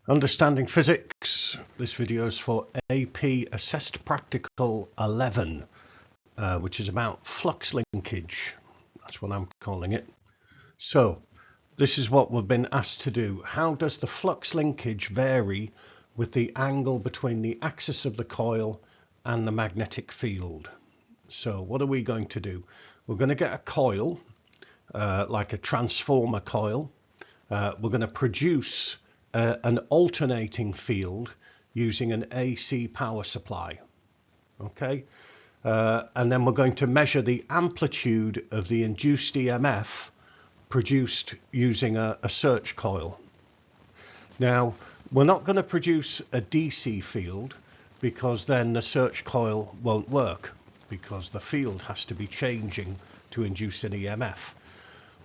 Understanding Physics. This video is for AP Assessed Practical 11, which is about flux linkage. That's what I'm calling it. So this is what we've been asked to do. How does the flux linkage vary with the angle between the axis of the coil and the magnetic field? So what are we going to do? We're going to get a coil, like a transformer coil. We're going to produce an alternating field using an AC power supply. Okay, and then we're going to measure the amplitude of the induced EMF produced using a search coil. Now, we're not going to produce a DC field because then the search coil won't work, because the field has to be changing to induce an EMF.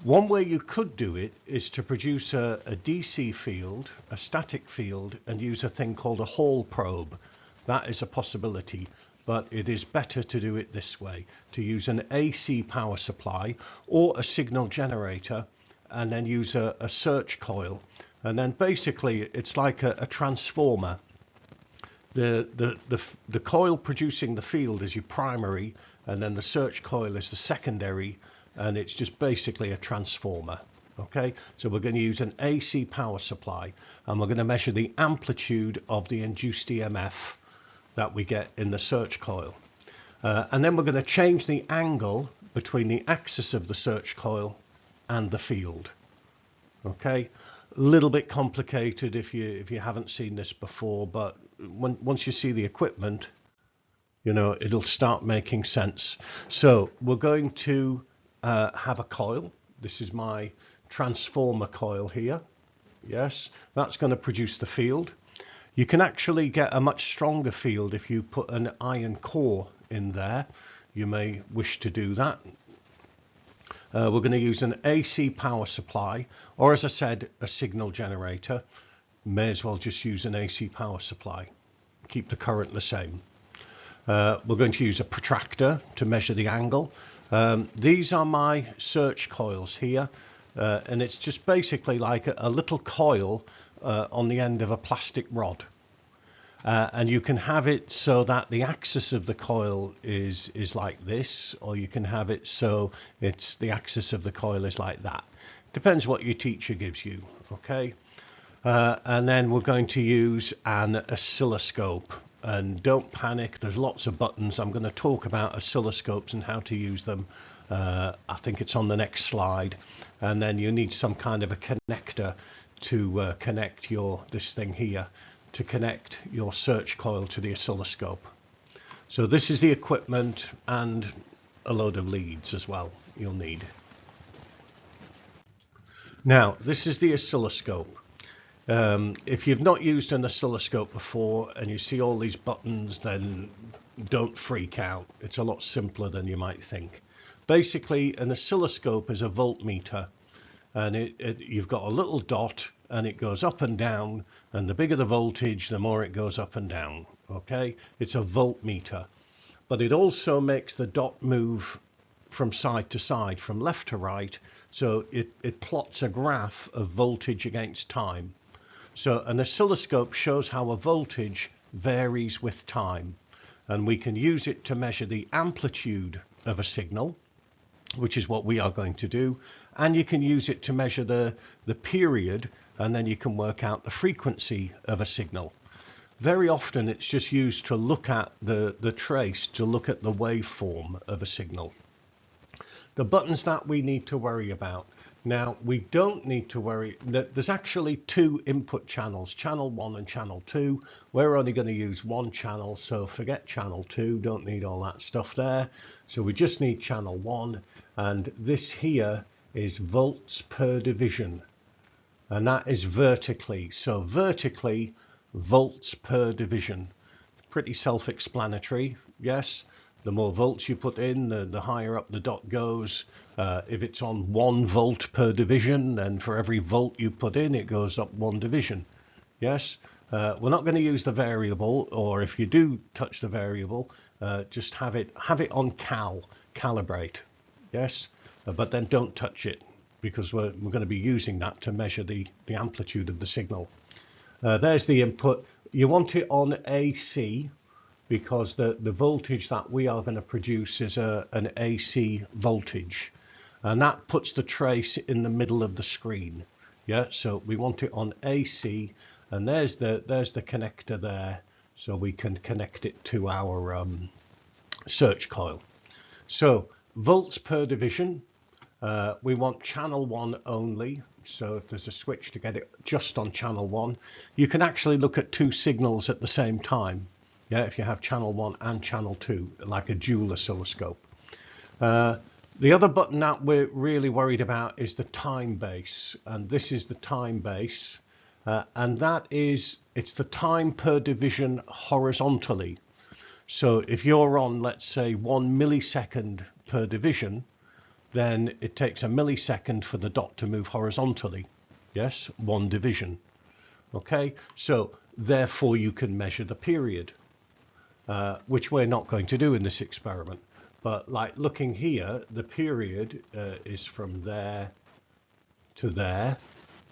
One way you could do it is to produce a DC field, a static field, and use a thing called a Hall probe. That is a possibility, but it is better to do it this way, to use an AC power supply or a signal generator and then use a search coil. And then basically it's like a transformer. The coil producing the field is your primary, and then the search coil is the secondary, and it's just basically a transformer. Okay, so we're going to use an AC power supply, and we're going to measure the amplitude of the induced EMF that we get in the search coil. And then we're going to change the angle between the axis of the search coil and the field. Okay, a little bit complicated if you haven't seen this before, but once you see the equipment, you know, it'll start making sense. So we're going to have a coil. This is my transformer coil here. Yes, that's going to produce the field. You can actually get a much stronger field if you put an iron core in there. You may wish to do that. We're going to use an AC power supply, or as I said, a signal generator. May as well just use an AC power supply. Keep the current the same. We're going to use a protractor to measure the angle. These are my search coils here, and it's just basically like a little coil on the end of a plastic rod. And you can have it so that the axis of the coil is like this, or you can have it so it's the axis of the coil is like that. Depends what your teacher gives you. Okay, and then we're going to use an oscilloscope. And don't panic, there's lots of buttons. I'm going to talk about oscilloscopes and how to use them. I think it's on the next slide. And then you need some kind of a connector to connect this thing here, to connect your search coil to the oscilloscope. So this is the equipment and a load of leads as well you'll need. Now, this is the oscilloscope. If you've not used an oscilloscope before and you see all these buttons, then don't freak out. It's a lot simpler than you might think. Basically, an oscilloscope is a voltmeter, and you've got a little dot, and it goes up and down, and the bigger the voltage, the more it goes up and down. Okay, it's a voltmeter, but it also makes the dot move from side to side, from left to right, so it plots a graph of voltage against time. So an oscilloscope shows how a voltage varies with time, and we can use it to measure the amplitude of a signal, which is what we are going to do, and you can use it to measure the period, and then you can work out the frequency of a signal. Very often it's just used to look at the trace, to look at the waveform of a signal. The buttons that we need to worry about. Now, we don't need to worry that there's actually two input channels, channel 1 and channel 2. We're only going to use one channel, so forget channel 2, don't need all that stuff there. So we just need channel 1, and this here is volts per division, and that is vertically. So vertically, volts per division. Pretty self-explanatory, yes. The more volts you put in, the higher up the dot goes. If it's on 1 volt per division, then for every volt you put in, it goes up 1 division. Yes, we're not going to use the variable, or if you do touch the variable, just have it on calibrate. Yes, but then don't touch it, because we're going to be using that to measure the amplitude of the signal. There's the input. You want it on AC because the voltage that we are going to produce is an AC voltage, and that puts the trace in the middle of the screen. Yeah, so we want it on AC, and there's the connector there, so we can connect it to our search coil. So volts per division, we want channel 1 only. So if there's a switch to get it just on channel 1, you can actually look at 2 signals at the same time. Yeah, if you have channel 1 and channel 2, like a dual oscilloscope. The other button that we're really worried about is the time base, and this is the time base, and it's the time per division horizontally. So if you're on, let's say, 1 millisecond per division, then it takes a millisecond for the dot to move horizontally. Yes, 1 division. Okay, so therefore you can measure the period, which we're not going to do in this experiment. But like looking here, the period is from there to there.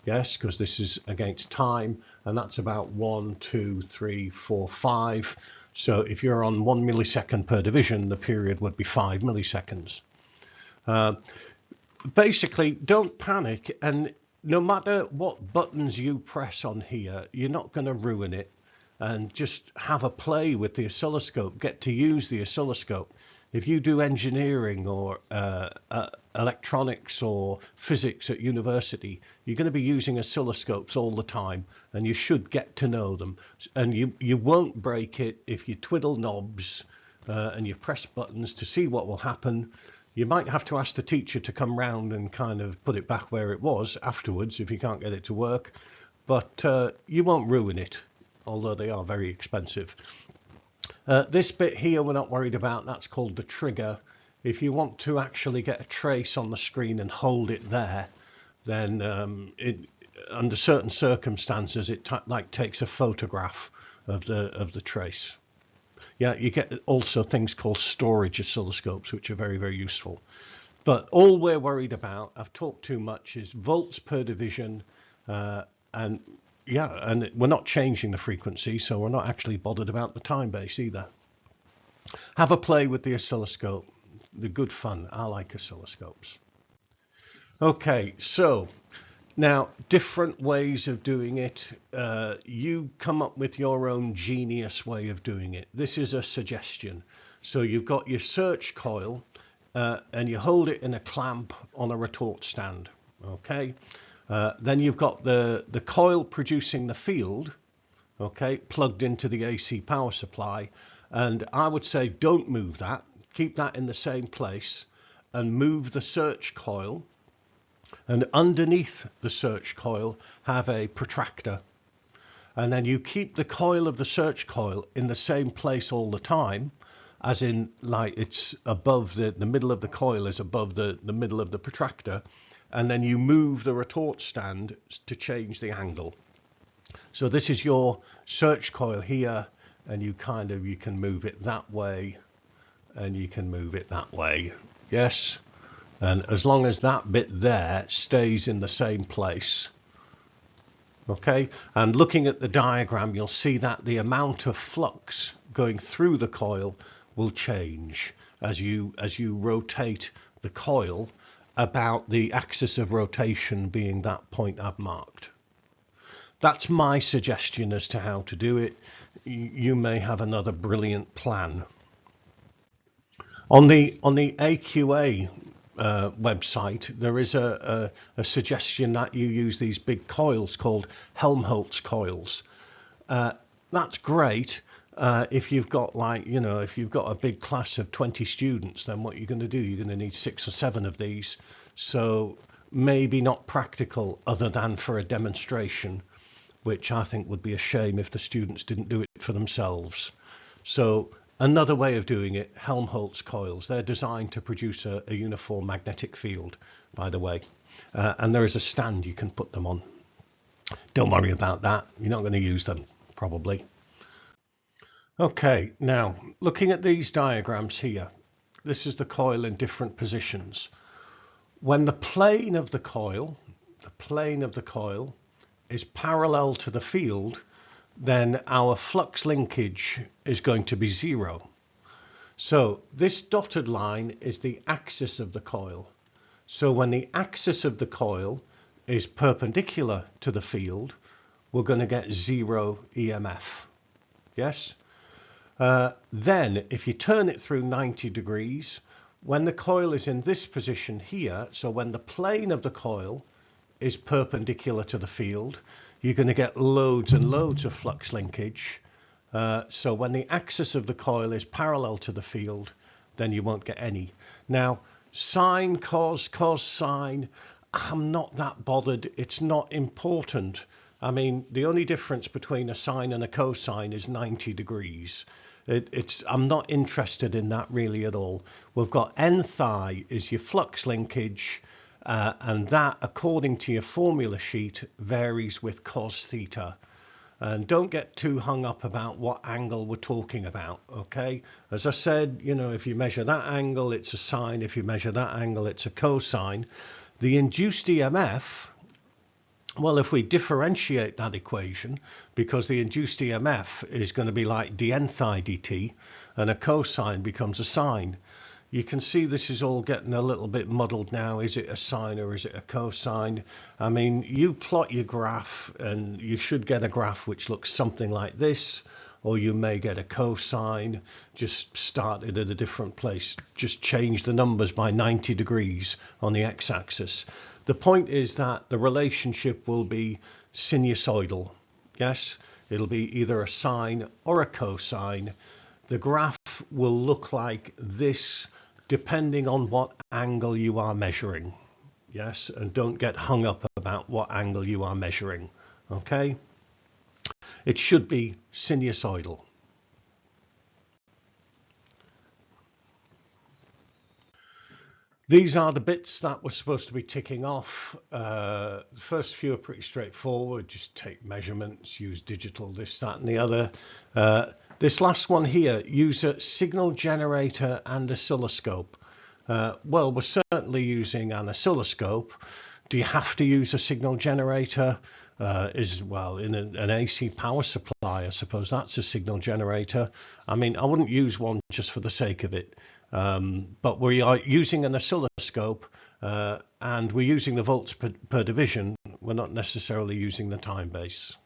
Yes, because this is against time, and that's about 1, 2, 3, 4, 5. So if you're on 1 millisecond per division, the period would be 5 milliseconds. Basically, don't panic, and no matter what buttons you press on here, you're not going to ruin it. And just have a play with the oscilloscope, get to use the oscilloscope. If you do engineering or electronics or physics at university, you're going to be using oscilloscopes all the time, and you should get to know them. And you won't break it if you twiddle knobs and you press buttons to see what will happen. You might have to ask the teacher to come round and kind of put it back where it was afterwards if you can't get it to work, but you won't ruin it, although they are very expensive. This bit here we're not worried about, that's called the trigger. If you want to actually get a trace on the screen and hold it there, then under certain circumstances it takes a photograph of the trace. Yeah, you get also things called storage oscilloscopes, which are very, very useful. But all we're worried about, I've talked too much, is volts per division, and we're not changing the frequency, so we're not actually bothered about the time base either. Have a play with the oscilloscope. They're good fun. I like oscilloscopes. Okay, so now different ways of doing it. You come up with your own genius way of doing it. This is a suggestion. So you've got your search coil, and you hold it in a clamp on a retort stand. Okay. Then you've got the coil producing the field, okay, plugged into the AC power supply. And I would say don't move that. Keep that in the same place and move the search coil. And underneath the search coil have a protractor. And then you keep the coil of the search coil in the same place all the time, as in like it's above the middle of the coil is above the middle of the protractor. And then you move the retort stand to change the angle. So this is your search coil here, and you can move it that way, and you can move it that way. Yes, and as long as that bit there stays in the same place. Okay, and looking at the diagram, you'll see that the amount of flux going through the coil will change as you rotate the coil about the axis of rotation being that point I've marked. That's my suggestion as to how to do it. You may have another brilliant plan. On the AQA website, there is a suggestion that you use these big coils called Helmholtz coils. That's great. If you've got if you've got a big class of 20 students, then what you're going to do, you're going to need 6 or 7 of these. So maybe not practical other than for a demonstration, which I think would be a shame if the students didn't do it for themselves. So another way of doing it, Helmholtz coils, they're designed to produce a uniform magnetic field, by the way. And there is a stand you can put them on. Don't worry about that. You're not going to use them, probably. Okay, now looking at these diagrams here, this is the coil in different positions. When the plane of the coil is parallel to the field, then our flux linkage is going to be 0. So this dotted line is the axis of the coil. So when the axis of the coil is perpendicular to the field, we're going to get 0 EMF. Yes? Then if you turn it through 90 degrees, when the coil is in this position here, so when the plane of the coil is perpendicular to the field, you're going to get loads and loads of flux linkage. So when the axis of the coil is parallel to the field, then you won't get any. Now, sine, cos, sine, I'm not that bothered. It's not important. I mean, the only difference between a sine and a cosine is 90 degrees. I'm not interested in that really at all. We've got n phi is your flux linkage, and that, according to your formula sheet, varies with cos theta. And don't get too hung up about what angle we're talking about, okay? As I said, you know, if you measure that angle, it's a sine. If you measure that angle, it's a cosine. The induced EMF, well, if we differentiate that equation, because the induced EMF is going to be like dn phi dt, and a cosine becomes a sine. You can see this is all getting a little bit muddled now. Is it a sine or is it a cosine? I mean, you plot your graph and you should get a graph which looks something like this, or you may get a cosine. Just start it at a different place. Just change the numbers by 90 degrees on the x-axis. The point is that the relationship will be sinusoidal. Yes, it'll be either a sine or a cosine. The graph will look like this depending on what angle you are measuring. Yes, and don't get hung up about what angle you are measuring. Okay, it should be sinusoidal. These are the bits that we're supposed to be ticking off. The first few are pretty straightforward. Just take measurements, use digital, this, that, and the other. This last one here, use a signal generator and oscilloscope. Well, we're certainly using an oscilloscope. Do you have to use a signal generator? Well, in an AC power supply, I suppose that's a signal generator. I mean, I wouldn't use one just for the sake of it. But we are using an oscilloscope, and we're using the volts per division. We're not necessarily using the time base.